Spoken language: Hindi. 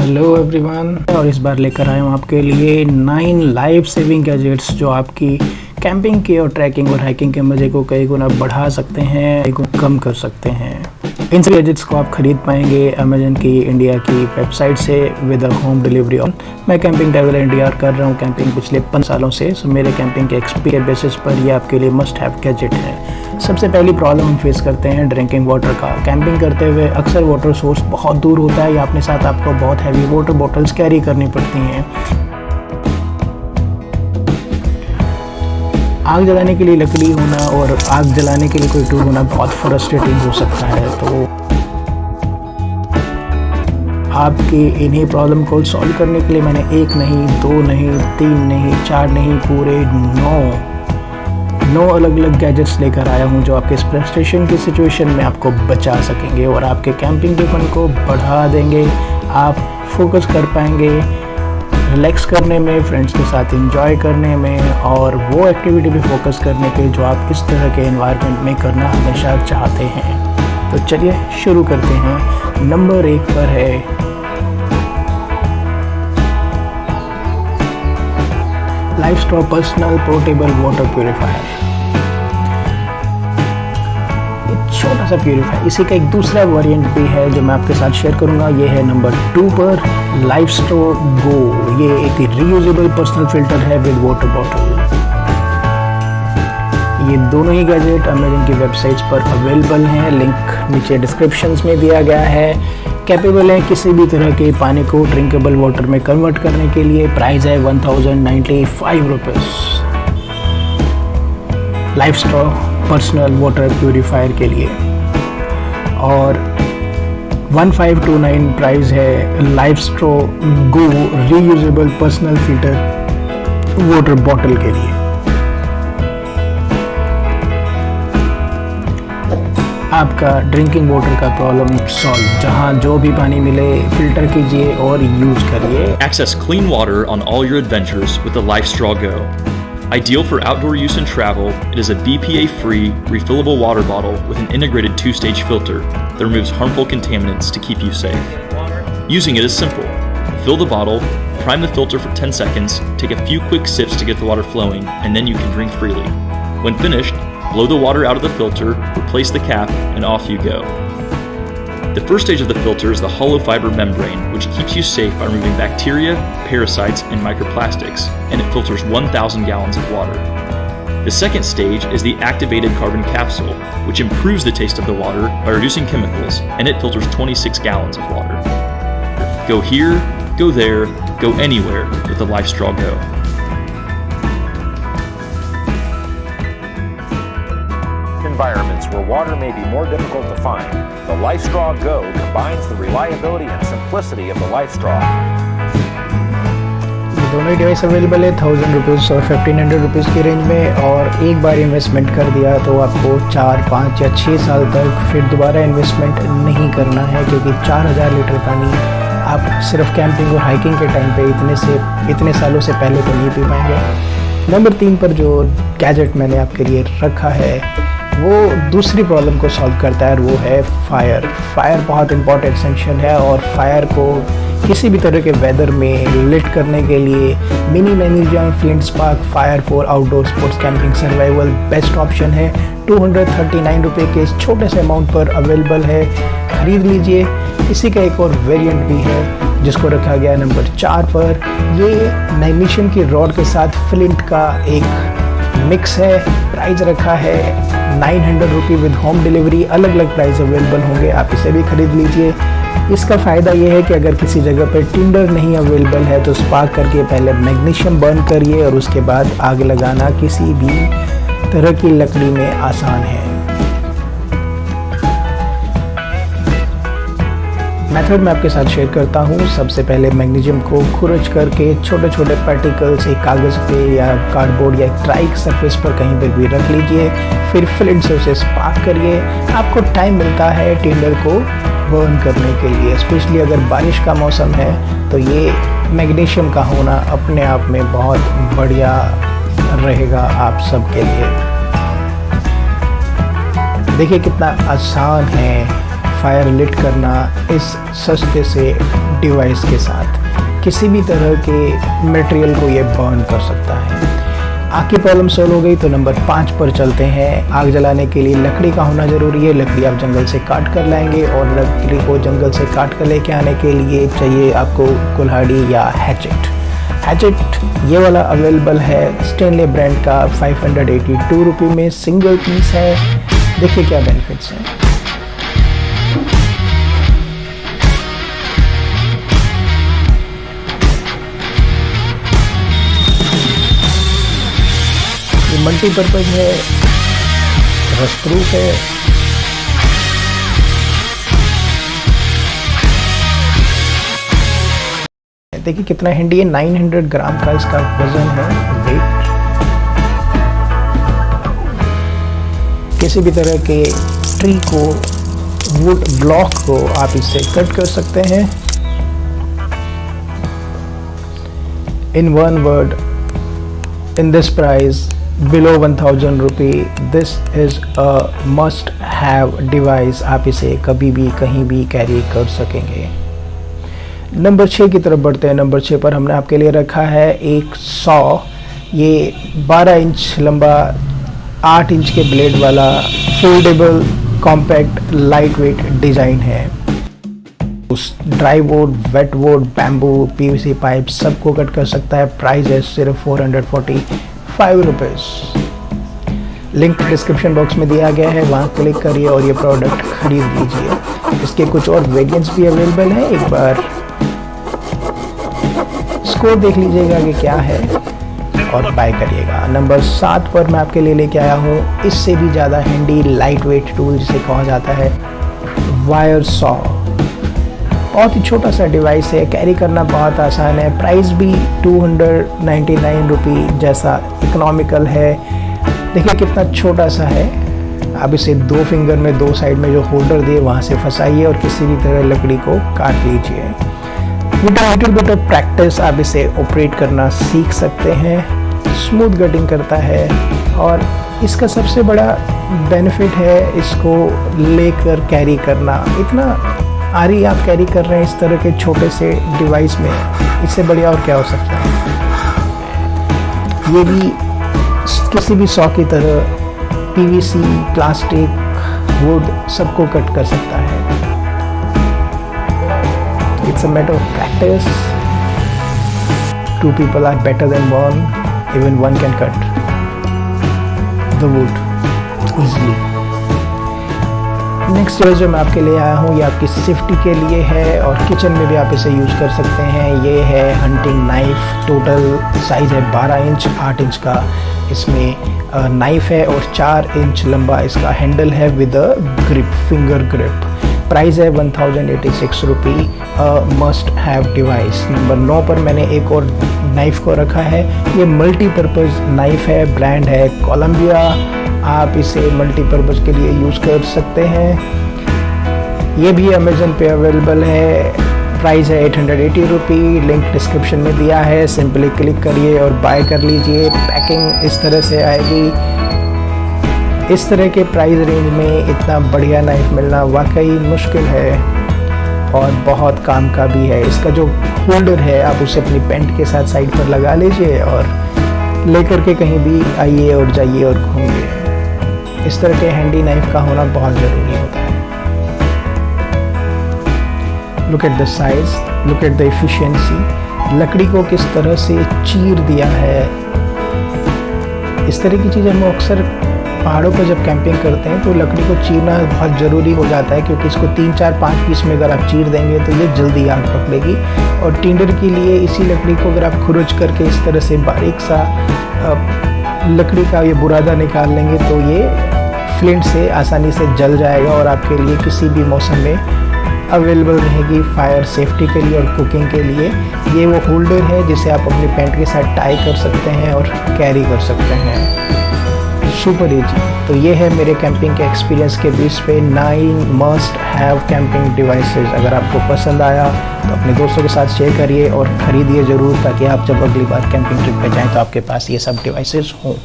हेलो एवरीवन, और इस बार लेकर आया हूँ आपके लिए 9 लाइफ सेविंग गैजेट्स जो आपकी कैंपिंग के और ट्रैकिंग और हाइकिंग के मज़े को कई गुना बढ़ा सकते हैं, कई गुना कम कर सकते हैं। इन सभी गैजेट्स को आप खरीद पाएंगे अमेजन की इंडिया की वेबसाइट से with a home delivery on. मैं कैंपिंग ट्रैवल इंडिया कर रहा हूँ कैंपिंग पिछले 5 सालों से, सो मेरे कैंपिंग के एक्सपीरियंस बेसिस पर ये आपके लिए मस्ट हैव गैजेट है। सबसे पहली प्रॉब्लम हम फेस करते हैं ड्रिंकिंग वाटर का। कैंपिंग करते हुए अक्सर वाटर सोर्स बहुत दूर होता है या अपने साथ आपको बहुत हैवी वाटर बॉटल्स कैरी करनी पड़ती हैं। आग जलाने के लिए लकड़ी होना और आग जलाने के लिए कोई टूल होना बहुत फ्रस्ट्रेटिंग हो सकता है। तो आपकी इन्हीं प्रॉब्लम को सॉल्व करने के लिए मैंने 1 नहीं, 2 नहीं, 3 नहीं, 4 नहीं, पूरे 9 अलग अलग गैजेट्स लेकर आया हूं जो आपके इस फ्रस्ट्रेशन की सिचुएशन में आपको बचा सकेंगे और आपके कैंपिंग के फन को बढ़ा देंगे। आप फोकस कर पाएंगे रिलैक्स करने में, फ्रेंड्स के साथ एंजॉय करने में और वो एक्टिविटी पे फोकस करने पे जो आप इस तरह के एनवायरनमेंट में करना हमेशा चाहते हैं। तो चलिए शुरू करते हैं। नंबर 1 पर है लाइफस्ट्रॉ पर्सनल पोर्टेबल वाटर प्यूरिफायर। छोटा सा प्यूरीफायर, इसी का एक दूसरा वेरिएंट भी है जो मैं आपके साथ शेयर करूंगा। ये है नंबर 2 पर लाइफस्ट्रॉ गो। ये एक रीयूजेबल पर्सनल फिल्टर है विद वाटर बॉटल। ये दोनों ही गैजेट अमेजन की वेबसाइट्स पर अवेलेबल हैं, लिंक नीचे डिस्क्रिप्शंस में दिया गया है। कैपेबल है किसी भी तरह के पानी को ड्रिंकेबल वाटर में कन्वर्ट करने के लिए। प्राइस है 1095 rupees LifeStraw personal water purifier के लिए, और 1529 प्राइस है LifeStraw go reusable personal filter water bottle के लिए। आपका ड्रिंकिंग वाटर का प्रॉब्लम सॉल्व। जहां जो भी पानी मिले फिल्टर कीजिए और यूज करिए। Access clean water on all your adventures with the LifeStraw Go. Ideal for outdoor use and travel, it is a BPA-free, refillable water bottle with an integrated 2-stage filter that removes harmful contaminants to keep you safe. Using it is simple. Fill the bottle, prime the filter for 10 seconds, take a few quick sips to get the water flowing, and then you can drink freely. When finished, blow the water out of the filter, replace the cap, and off you go. The first stage of the filter is the hollow fiber membrane, which keeps you safe by removing bacteria, parasites, and microplastics, and it filters 1,000 gallons of water. The second stage is the activated carbon capsule, which improves the taste of the water by reducing chemicals, and it filters 26 gallons of water. Go here, go there, go anywhere with the LifeStraw Go. Environments where water may be more difficult to find, the LifeStraw Go combines the reliability and simplicity of the LifeStraw. ये दोनों डिवाइस अवेलेबल है 1000 रुपीज़ और 1500 रुपीज़ की रेंज में, और एक बार इन्वेस्टमेंट कर दिया तो आपको 4, 5 या 6 साल तक फिर दोबारा इन्वेस्टमेंट नहीं करना है, क्योंकि 4000 लीटर पानी आप सिर्फ कैंपिंग और हाइकिंग के टाइम पे इतने सालों से पहले तो नहीं पी पाएंगे। नंबर 3 पर जो गैजेट मैंने आपके लिए रखा है वो दूसरी प्रॉब्लम को सॉल्व करता है, और वो है फायर। फायर बहुत इंपॉर्टेंट एसेंशियल है, और फायर को किसी भी तरह के वेदर में लिट करने के लिए mini magnesium flint spark fire for outdoor sports camping survival best option है। 239 रुपये के इस छोटे से अमाउंट पर अवेलेबल है, खरीद लीजिए। इसी का एक और वेरिएंट भी है जिसको रखा गया नंबर 4 पर। ये मैग्नीशियम की रॉड के साथ फ्लिंट का एक मिक्स है। प्राइस रखा है 900 रुपये विद होम डिलीवरी। अलग अलग प्राइस अवेलेबल होंगे, आप इसे भी खरीद लीजिए। इसका फ़ायदा ये है कि अगर किसी जगह पर टिंडर नहीं अवेलेबल है तो स्पार्क करके पहले मैग्नीशियम बर्न करिए और उसके बाद आग लगाना किसी भी तरह की लकड़ी में आसान है। मेथड मैं आपके साथ शेयर करता हूँ। सबसे पहले मैग्नीशियम को खुरच करके छोटे छोटे पार्टिकल्स एक कागज़ पे या कार्डबोर्ड या एक ड्राई सरफेस पर कहीं पर भी रख लीजिए। फिर फ्लिंट से उसे स्पार्क करिए। आपको टाइम मिलता है टिंडर को बर्न करने के लिए, स्पेशली अगर बारिश का मौसम है तो ये मैग्नीशियम का होना अपने आप में बहुत बढ़िया रहेगा आप सब के लिए। देखिए कितना आसान है फायर लिट करना इस सस्ते से डिवाइस के साथ। किसी भी तरह के मटेरियल को ये बर्न कर सकता है। आग की प्रॉब्लम सॉल्व हो गई तो नंबर 5 पर चलते हैं। आग जलाने के लिए लकड़ी का होना ज़रूरी है। लकड़ी आप जंगल से काट कर लाएंगे और लकड़ी को जंगल से काट कर लेके आने के लिए चाहिए आपको कुल्हाड़ी या हैचेट। ये वाला अवेलेबल है स्टेनले ब्रांड का 582 रुपये में सिंगल पीस है। देखिए क्या बेनिफिट्स हैं। ये मल्टीपर्पज़ है, रस्ट प्रूफ है। देखिए कितना हैंडी है, 900 ग्राम का इसका वजन है, वेट। किसी भी तरह के ट्री को, वुड ब्लॉक को आप इससे कट कर सकते हैं। In one word, in this price below 1000 रुपये, this is a must have device. आप इसे कभी भी कहीं भी कैरी कर सकेंगे। नंबर 6 की तरफ बढ़ते हैं। नंबर 6 पर हमने आपके लिए रखा है एक सॉ। ये 12 इंच लंबा 8 इंच के ब्लेड वाला foldable compact light weight design है। उस dry wood, wet wood, bamboo, PVC pipe सबको कट कर सकता है। प्राइस है सिर्फ 445 रुपीज़। लिंक डिस्क्रिप्शन बॉक्स में दिया गया है, वहाँ क्लिक करिए और ये प्रोडक्ट खरीद लीजिए। इसके कुछ और वेरिएंट्स भी अवेलेबल हैं। एक बार स्कोर देख लीजिएगा कि क्या है और बाय करिएगा। नंबर 7 पर मैं आपके लिए लेके आया हूँ इससे भी ज़्यादा हैंडी लाइट वेट टूल जिसे कहा जाता है वायर सॉ। बहुत ही छोटा सा डिवाइस है, कैरी करना बहुत आसान है। प्राइस भी 299 रुपये जैसा इकोनॉमिकल है। देखिए कितना छोटा सा है। आप इसे 2 फिंगर में 2 साइड में जो होल्डर दिए वहाँ से फंसाइए और किसी भी तरह लकड़ी को काट लीजिए। With a little bit of practice आप इसे ऑपरेट करना सीख सकते हैं। स्मूथ कटिंग करता है और इसका सबसे बड़ा बेनिफिट है इसको लेकर कैरी करना। इतना आरी आप कैरी कर रहे हैं इस तरह के छोटे से डिवाइस में, इससे बढ़िया और क्या हो सकता है। ये भी किसी भी सॉ की तरह पीवीसी, प्लास्टिक, वुड सबको कट कर सकता है। It's a matter of practice. 2 people are better than one. Even one can cut the wood easily. Next जो मैं आपके लिए आया हूँ ये आपकी सेफ्टी के लिए है और किचन में भी आप इसे यूज़ कर सकते हैं। ये है हंटिंग नाइफ। टोटल साइज़ है 12 इंच 8 इंच का इसमें नाइफ है और 4 इंच लंबा इसका हैंडल है with a grip, finger grip. Price है 1086 रुपये। Must have device. नंबर 9 पर मैंने एक और नाइफ़ को रखा है। ये मल्टीपर्पज़ नाइफ़ है, ब्रांड है कोलंबिया। आप इसे मल्टीपर्पज़ के लिए यूज़ कर सकते हैं। ये भी अमेज़न पे अवेलेबल है। प्राइस है 880 रुपये। लिंक डिस्क्रिप्शन में दिया है, सिंपली क्लिक करिए और बाय कर लीजिए। पैकिंग इस तरह से आएगी। इस तरह के प्राइस रेंज में इतना बढ़िया नाइफ मिलना वाकई मुश्किल है और बहुत काम का भी है। इसका जो होल्डर है आप उसे अपनी पेंट के साथ साइड पर लगा लीजिए और लेकर के कहीं भी आइए और जाइए और घूमिए। इस तरह के हैंडी नाइफ का होना बहुत ज़रूरी होता है। Look at the size, look at the efficiency. लकड़ी को किस तरह से चीर दिया है। इस तरह की चीज़ें हम अक्सर पहाड़ों पर जब कैंपिंग करते हैं तो लकड़ी को चीरना बहुत ज़रूरी हो जाता है, क्योंकि इसको 3, 4, 5 पीस में अगर आप चीर देंगे तो ये जल्दी आग पकड़ेगी। और टिंडर के लिए इसी लकड़ी को अगर आप खुरच करके इस तरह से बारीक सा लकड़ी का ये बुरादा निकाल लेंगे तो ये फ्लिंट से आसानी से जल जाएगा और आपके लिए किसी भी मौसम में अवेलेबल रहेगी फायर सेफ्टी के लिए और कुकिंग के लिए। ये वो होल्डर है जिसे आप अपने पैंट के साथ टाई कर सकते हैं और कैरी कर सकते हैं। Super easy. तो ये है मेरे कैंपिंग के एक्सपीरियंस के बेस पे 9 मस्ट हैव कैंपिंग डिवाइसेस। अगर आपको पसंद आया तो अपने दोस्तों के साथ शेयर करिए और ख़रीदिए ज़रूर, ताकि आप जब अगली बार कैंपिंग ट्रिप पे जाएं तो आपके पास ये सब डिवाइसेस हों।